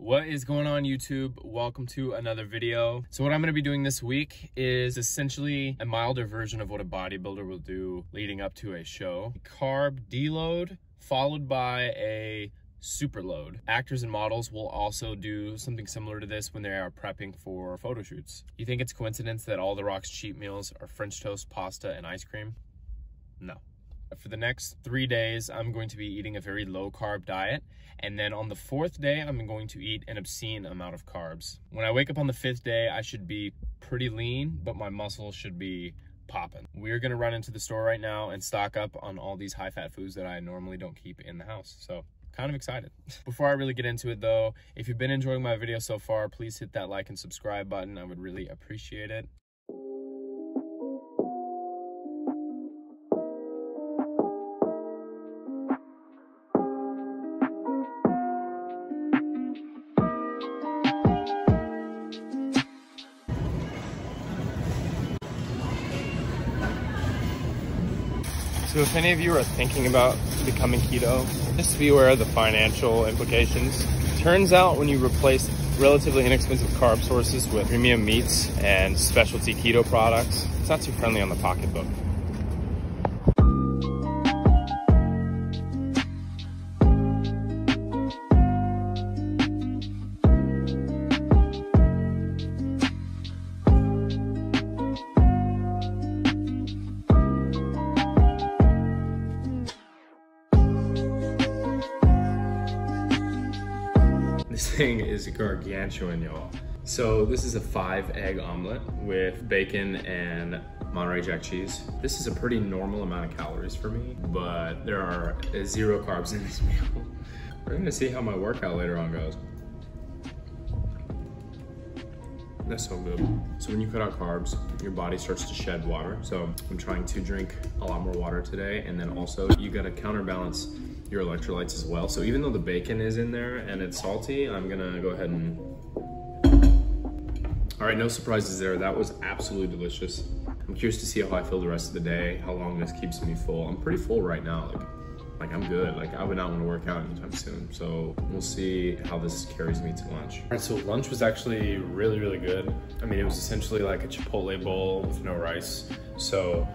What is going on, YouTube? Welcome to another video. So what I'm going to be doing this week is essentially a milder version of what a bodybuilder will do leading up to a show. Carb deload followed by a super load. Actors and models will also do something similar to this when they are prepping for photo shoots. You think it's coincidence that all The Rock's cheat meals are French toast, pasta, and ice cream? No. For the next 3 days, I'm going to be eating a very low carb diet. And then on the 4th day, I'm going to eat an obscene amount of carbs. When I wake up on the 5th day, I should be pretty lean, but my muscles should be popping. We're gonna run into the store right now and stock up on all these high fat foods that I normally don't keep in the house. So kind of excited. Before I really get into it though, if you've been enjoying my video so far, please hit that like and subscribe button. I would really appreciate it. So if any of you are thinking about becoming keto, just be aware of the financial implications. Turns out when you replace relatively inexpensive carb sources with premium meats and specialty keto products, it's not too friendly on the pocketbook. This thing is gargantuan, y'all. So this is a 5-egg omelet with bacon and Monterey Jack cheese. This is a pretty normal amount of calories for me, but there are 0 carbs in this meal. We're gonna see how my workout later on goes. That's so good. So when you cut out carbs, your body starts to shed water. So I'm trying to drink a lot more water today, and then also you gotta counterbalance your electrolytes as well. So even though the bacon is in there and it's salty, I'm gonna go ahead and... All right, no surprises there. That was absolutely delicious. I'm curious to see how I feel the rest of the day, how long this keeps me full. I'm pretty full right now. Like I'm good. Like I would not want to work out anytime soon. So we'll see how this carries me to lunch. All right, so lunch was actually really, really good. I mean, it was essentially like a Chipotle bowl with no rice. So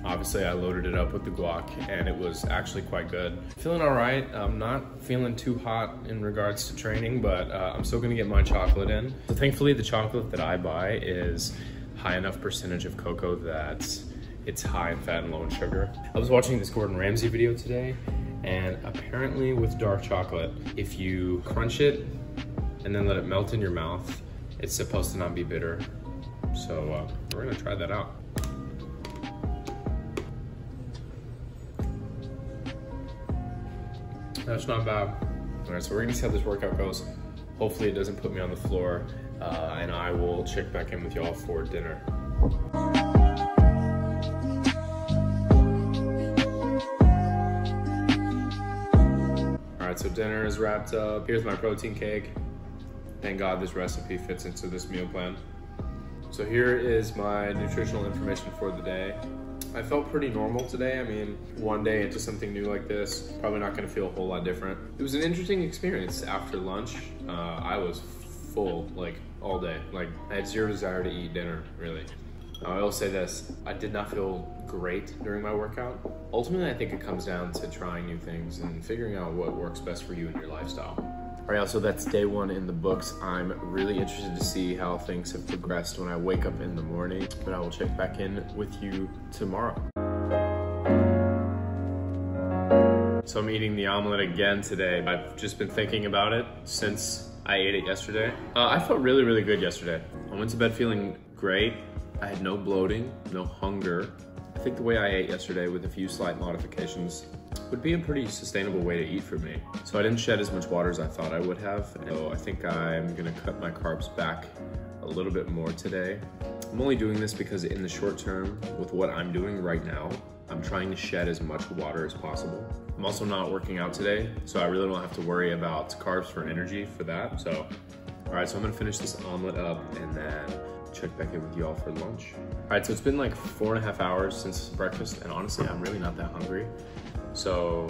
obviously I loaded it up with the guac and it was actually quite good. Feeling all right. I'm not feeling too hot in regards to training, but I'm still gonna get my chocolate in. So thankfully the chocolate that I buy is high enough percentage of cocoa that it's high in fat and low in sugar. I was watching this Gordon Ramsay video today, and apparently with dark chocolate, if you crunch it and then let it melt in your mouth, it's supposed to not be bitter. So we're gonna try that out. That's not bad. All right, so we're gonna see how this workout goes. Hopefully it doesn't put me on the floor, and I will check back in with y'all for dinner. All right, so dinner is wrapped up. Here's my protein cake. Thank God this recipe fits into this meal plan. So here is my nutritional information for the day. I felt pretty normal today. I mean, one day into something new like this, probably not gonna feel a whole lot different. It was an interesting experience. After lunch, I was full, like all day. Like I had zero desire to eat dinner, really. I will say this, I did not feel great during my workout. Ultimately, I think it comes down to trying new things and figuring out what works best for you and your lifestyle. All right, so that's day 1 in the books. I'm really interested to see how things have progressed when I wake up in the morning, but I will check back in with you tomorrow. So I'm eating the omelet again today. I've just been thinking about it since I ate it yesterday. I felt really, really good yesterday. I went to bed feeling great. I had no bloating, no hunger. I think the way I ate yesterday with a few slight modifications would be a pretty sustainable way to eat for me. So I didn't shed as much water as I thought I would have. So I think I'm gonna cut my carbs back a little bit more today. I'm only doing this because in the short term, with what I'm doing right now, I'm trying to shed as much water as possible. I'm also not working out today, so I really don't have to worry about carbs for energy for that. So, all right, so I'm gonna finish this omelet up and then check back in with y'all for lunch. All right, so it's been like 4.5 hours since breakfast, and honestly, I'm really not that hungry. So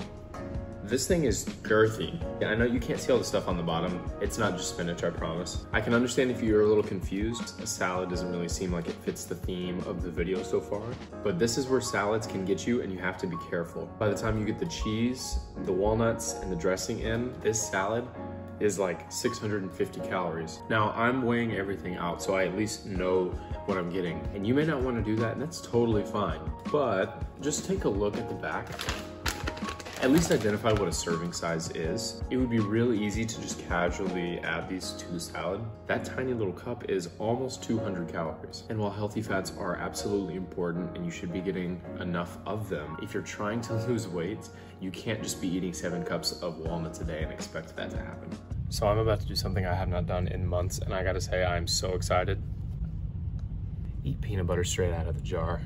This thing is girthy. I know you can't see all the stuff on the bottom. It's not just spinach, I promise. I can understand if you're a little confused. A salad doesn't really seem like it fits the theme of the video so far, but this is where salads can get you and you have to be careful. By the time you get the cheese, the walnuts, and the dressing in, this salad is like 650 calories. Now I'm weighing everything out so I at least know what I'm getting. And you may not want to do that, and that's totally fine. But just take a look at the back. At least identify what a serving size is. It would be really easy to just casually add these to the salad. That tiny little cup is almost 200 calories. And while healthy fats are absolutely important and you should be getting enough of them, if you're trying to lose weight, you can't just be eating 7 cups of walnuts a day and expect that to happen. So I'm about to do something I have not done in months, and I gotta say I'm so excited. Eat peanut butter straight out of the jar.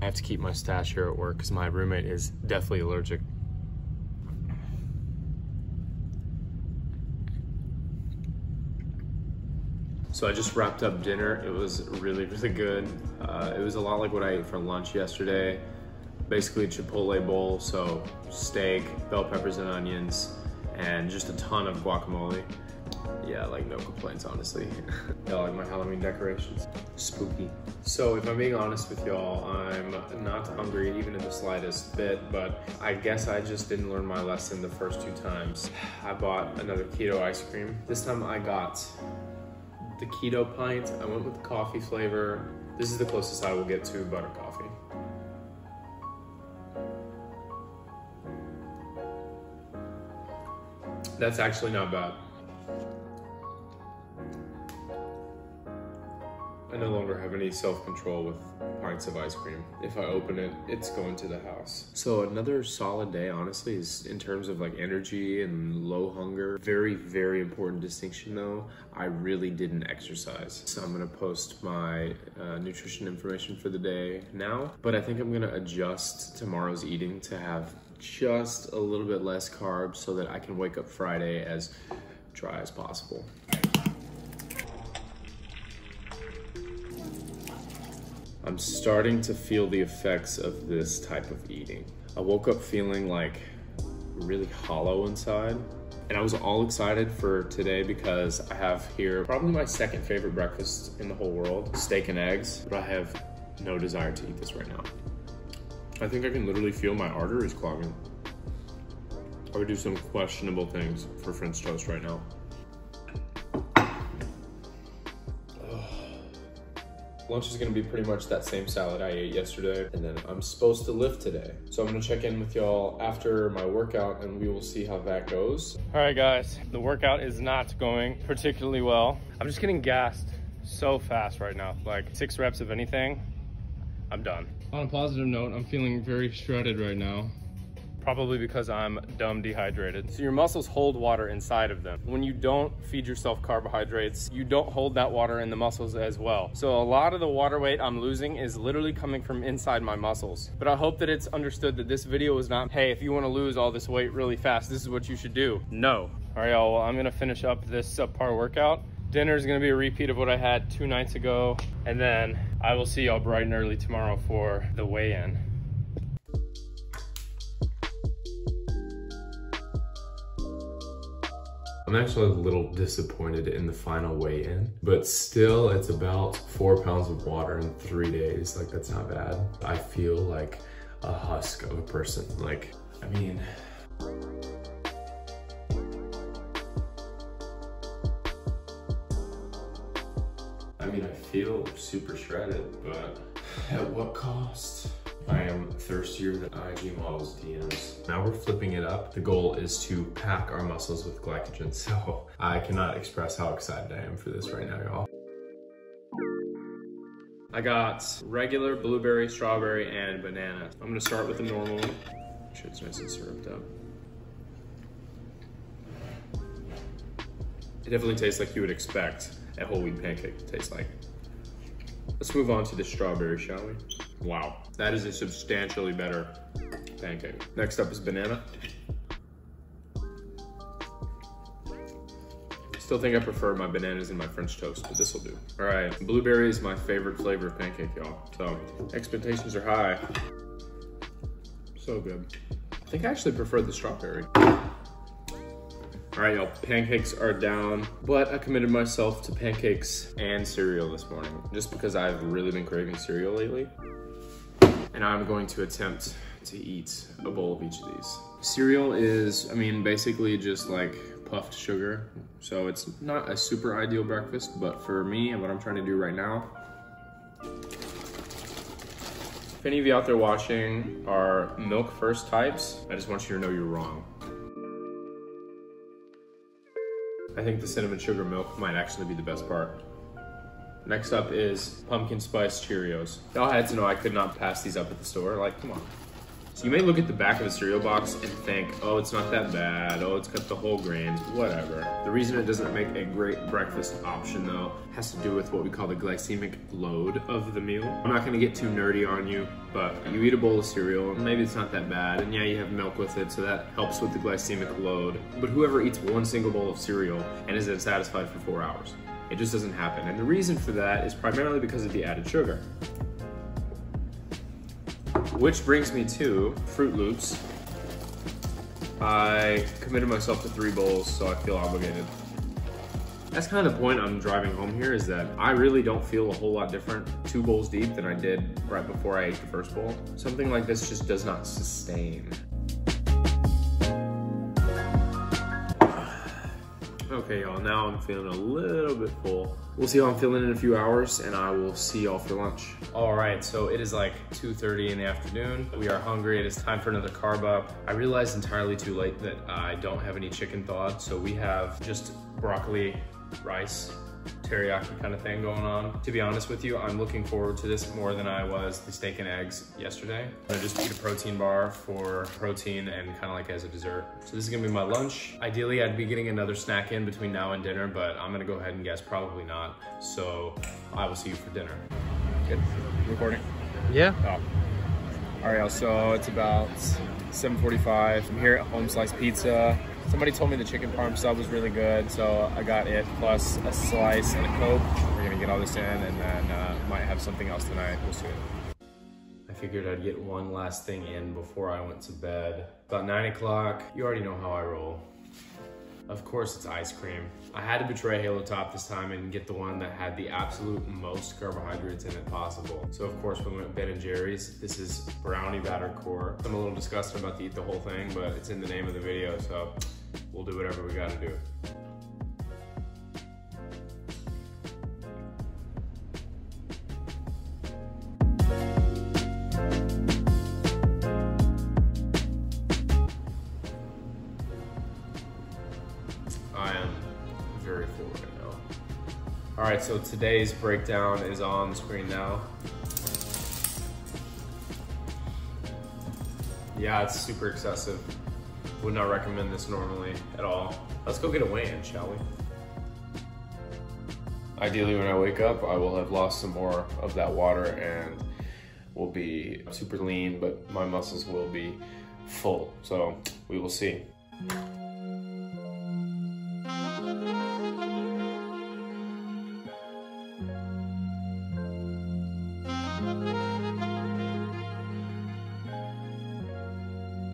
I have to keep my stash here at work because my roommate is deathly allergic. So I just wrapped up dinner. It was really, really good. It was a lot like what I ate for lunch yesterday. Basically a Chipotle bowl, so steak, bell peppers and onions, and just a ton of guacamole. Yeah, like no complaints, honestly. Y'all like my Halloween decorations? Spooky. So if I'm being honest with y'all, I'm not hungry even in the slightest bit, but I guess I just didn't learn my lesson the first 2 times. I bought another keto ice cream. This time I got the keto pint. I went with the coffee flavor. This is the closest I will get to butter coffee. That's actually not bad. I no longer have any self-control with pints of ice cream. If I open it, it's going to the house. So another solid day, honestly, is in terms of like energy and low hunger. Very, very important distinction though. I really didn't exercise. So I'm gonna post my nutrition information for the day now, but I think I'm gonna adjust tomorrow's eating to have just a little bit less carbs so that I can wake up Friday as dry as possible. I'm starting to feel the effects of this type of eating. I woke up feeling like really hollow inside, and I was all excited for today because I have here probably my second favorite breakfast in the whole world, steak and eggs, but I have no desire to eat this right now. I think I can literally feel my arteries clogging. I would do some questionable things for French toast right now. Lunch is gonna be pretty much that same salad I ate yesterday, and then I'm supposed to lift today. So I'm gonna check in with y'all after my workout and we will see how that goes. All right guys, the workout is not going particularly well. I'm just getting gassed so fast right now. Like 6 reps of anything, I'm done. On a positive note, I'm feeling very shredded right now. Probably because I'm dumb dehydrated. So your muscles hold water inside of them. When you don't feed yourself carbohydrates, you don't hold that water in the muscles as well. So a lot of the water weight I'm losing is literally coming from inside my muscles. But I hope that it's understood that this video is not, hey, if you want to lose all this weight really fast, this is what you should do. No. All right, y'all, well, I'm gonna finish up this subpar workout. Dinner is gonna be a repeat of what I had 2 nights ago. And then I will see y'all bright and early tomorrow for the weigh-in. I'm actually a little disappointed in the final weigh-in, but still it's about 4 pounds of water in 3 days. Like, that's not bad. I feel like a husk of a person. Like, I mean, I feel super shredded, but at what cost? I am thirstier than IG models DMs. Now we're flipping it up. The goal is to pack our muscles with glycogen. So I cannot express how excited I am for this right now, y'all. I got regular blueberry, strawberry, and banana. I'm gonna start with the normal one. Make sure it's nice and syruped up. It definitely tastes like you would expect a whole wheat pancake to taste like. Let's move on to the strawberry, shall we? Wow, that is a substantially better pancake. Next up is banana. Still think I prefer my bananas in my French toast, but this will do. All right, blueberry is my favorite flavor of pancake, y'all. So expectations are high. So good. I think I actually prefer the strawberry. All right, y'all, pancakes are down, but I committed myself to pancakes and cereal this morning, just because I've really been craving cereal lately. And I'm going to attempt to eat a bowl of each of these. Cereal is, I mean, basically just like puffed sugar. So it's not a super ideal breakfast, but for me and what I'm trying to do right now, if any of you out there watching are milk first types, I just want you to know you're wrong. I think the cinnamon sugar milk might actually be the best part. Next up is pumpkin spice Cheerios. Y'all had to know I could not pass these up at the store, like, come on. So you may look at the back of a cereal box and think, oh, it's not that bad, oh, it's got the whole grains, whatever. The reason it doesn't make a great breakfast option though, has to do with what we call the glycemic load of the meal. I'm not gonna get too nerdy on you, but you eat a bowl of cereal, and maybe it's not that bad, and yeah, you have milk with it, so that helps with the glycemic load. But whoever eats one single bowl of cereal and isn't satisfied for 4 hours, it just doesn't happen. And the reason for that is primarily because of the added sugar. Which brings me to Fruit Loops. I committed myself to 3 bowls, so I feel obligated. That's kind of the point I'm driving home here, is that I really don't feel a whole lot different 2 bowls deep than I did right before I ate the first bowl. Something like this just does not sustain. Okay, y'all, now I'm feeling a little bit full. We'll see how I'm feeling in a few hours, and I will see y'all for lunch. All right, so it is like 2:30 in the afternoon. We are hungry. It is time for another carb up. I realized entirely too late that I don't have any chicken thawed, so we have just broccoli, rice, teriyaki kind of thing going on. To be honest with you, I'm looking forward to this more than I was the steak and eggs yesterday. I'm gonna just eat a protein bar for protein and kind of like as a dessert. So this is gonna be my lunch. Ideally, I'd be getting another snack in between now and dinner, but I'm gonna go ahead and guess probably not. So I will see you for dinner. Good, recording? Yeah. Oh. All right, so it's about 7:45. I'm here at Home Slice Pizza. Somebody told me the chicken parm sub was really good, so I got it plus a slice and a Coke. We're gonna get all this in, and then might have something else tonight. We'll see. I figured I'd get one last thing in before I went to bed. About 9 o'clock, you already know how I roll. Of course it's ice cream. I had to betray Halo Top this time and get the one that had the absolute most carbohydrates in it possible. So of course we went with Ben & Jerry's. This is brownie batter core. I'm a little disgusted about to eat the whole thing, but it's in the name of the video, so we'll do whatever we gotta do. I am very full right now. All right, so today's breakdown is on the screen now. Yeah, it's super excessive. Would not recommend this normally at all. Let's go get a weigh-in, shall we? Ideally, when I wake up, I will have lost some more of that water and will be super lean, but my muscles will be full. So we will see.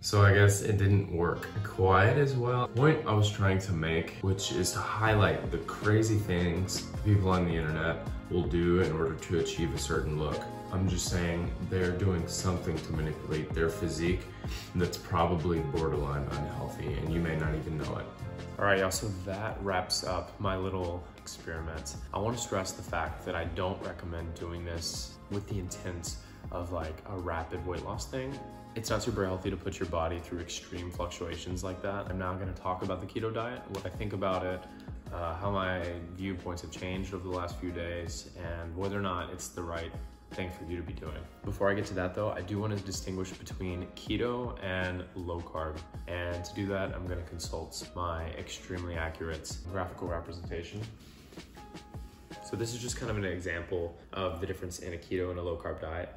So I guess it didn't work quite as well. The point I was trying to make, which is to highlight the crazy things people on the internet will do in order to achieve a certain look. I'm just saying they're doing something to manipulate their physique that's probably borderline unhealthy, and you may not even know it. All right, y'all, so that wraps up my little experiment. I want to stress the fact that I don't recommend doing this with the intent of like a rapid weight loss thing. It's not super healthy to put your body through extreme fluctuations like that. I'm now gonna talk about the keto diet, what I think about it, how my viewpoints have changed over the last few days, and whether or not it's the right thing for you to be doing. Before I get to that though, I do want to distinguish between keto and low carb. And to do that, I'm gonna consult my extremely accurate graphical representation. So this is just kind of an example of the difference in a keto and a low carb diet.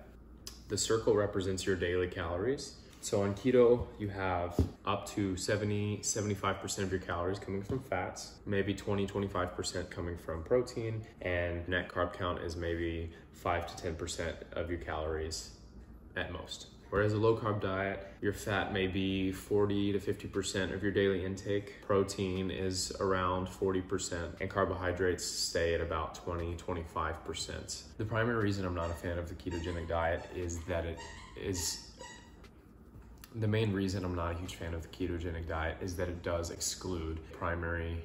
The circle represents your daily calories. So on keto, you have up to 70-75% of your calories coming from fats, maybe 20-25% coming from protein, and net carb count is maybe 5 to 10% of your calories at most. Whereas a low carb diet, your fat may be 40 to 50% of your daily intake, protein is around 40%, and carbohydrates stay at about 20-25%. The primary reason I'm not a fan of the ketogenic diet is that the main reason I'm not a huge fan of the ketogenic diet is that it does exclude primary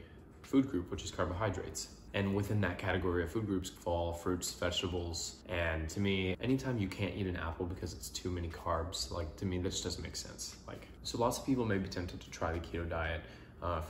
food group, which is carbohydrates. And within that category of food groups fall fruits, vegetables, and to me, anytime you can't eat an apple because it's too many carbs, like to me, that just doesn't make sense. So lots of people may be tempted to try the keto diet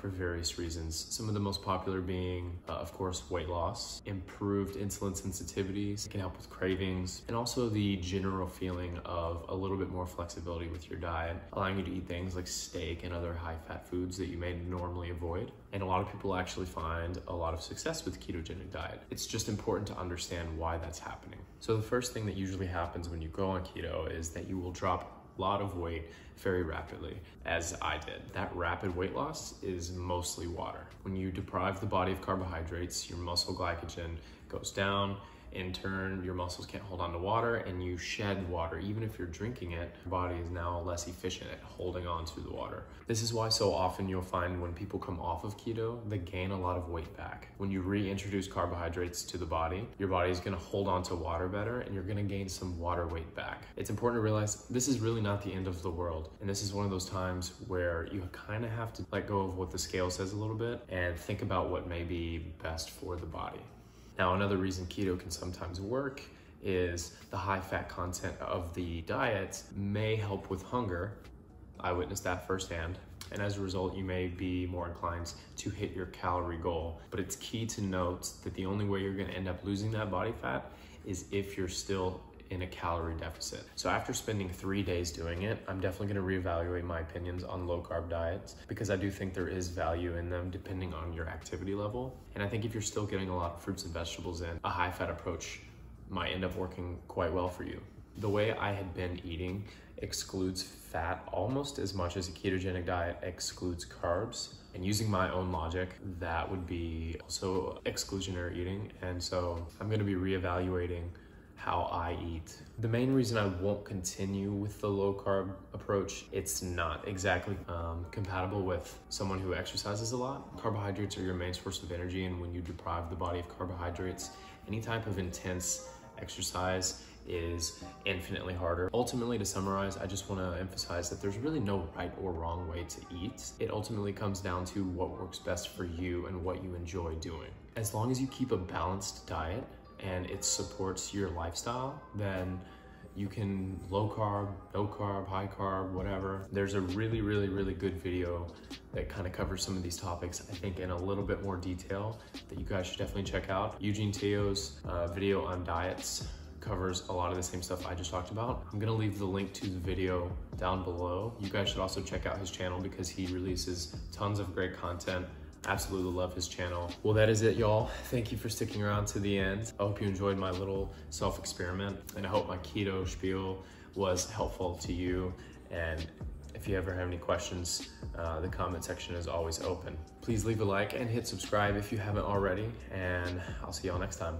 for various reasons. Some of the most popular being, of course, weight loss, improved insulin sensitivities, it can help with cravings, and also the general feeling of a little bit more flexibility with your diet, allowing you to eat things like steak and other high-fat foods that you may normally avoid. And a lot of people actually find a lot of success with the ketogenic diet. It's just important to understand why that's happening. So the first thing that usually happens when you go on keto is that you will drop a lot of weight very rapidly, as I did. That rapid weight loss is mostly water. When you deprive the body of carbohydrates, your muscle glycogen goes down. In turn, your muscles can't hold on to water and you shed water. Even if you're drinking it, your body is now less efficient at holding on to the water. This is why so often you'll find when people come off of keto, they gain a lot of weight back. When you reintroduce carbohydrates to the body, your body is gonna hold on to water better and you're gonna gain some water weight back. It's important to realize this is really not the end of the world. And this is one of those times where you kind of have to let go of what the scale says a little bit and think about what may be best for the body. Now, another reason keto can sometimes work is the high fat content of the diet may help with hunger. I witnessed that firsthand. And as a result, you may be more inclined to hit your calorie goal. But it's key to note that the only way you're gonna end up losing that body fat is if you're still in a calorie deficit. So after spending 3 days doing it, I'm definitely gonna reevaluate my opinions on low carb diets because I do think there is value in them depending on your activity level. And I think if you're still getting a lot of fruits and vegetables in, a high fat approach might end up working quite well for you. The way I had been eating excludes fat almost as much as a ketogenic diet excludes carbs. And using my own logic, that would be also exclusionary eating. And so I'm gonna be reevaluating how I eat. The main reason I won't continue with the low carb approach, it's not exactly compatible with someone who exercises a lot. Carbohydrates are your main source of energy, and when you deprive the body of carbohydrates, any type of intense exercise is infinitely harder. Ultimately, to summarize, I just want to emphasize that there's really no right or wrong way to eat. It ultimately comes down to what works best for you and what you enjoy doing. As long as you keep a balanced diet and it supports your lifestyle, then you can low carb, no carb, high carb, whatever. There's a really good video that kind of covers some of these topics, I think in a little bit more detail, that you guys should definitely check out. Eugene Teo's video on diets covers a lot of the same stuff I just talked about. I'm gonna leave the link to the video down below. You guys should also check out his channel because he releases tons of great content. Absolutely love his channel. Well, that is it, y'all. Thank you for sticking around to the end. I hope you enjoyed my little self-experiment, and I hope my keto spiel was helpful to you. And if you ever have any questions, the comment section is always open. Please leave a like and hit subscribe if you haven't already, and I'll see y'all next time.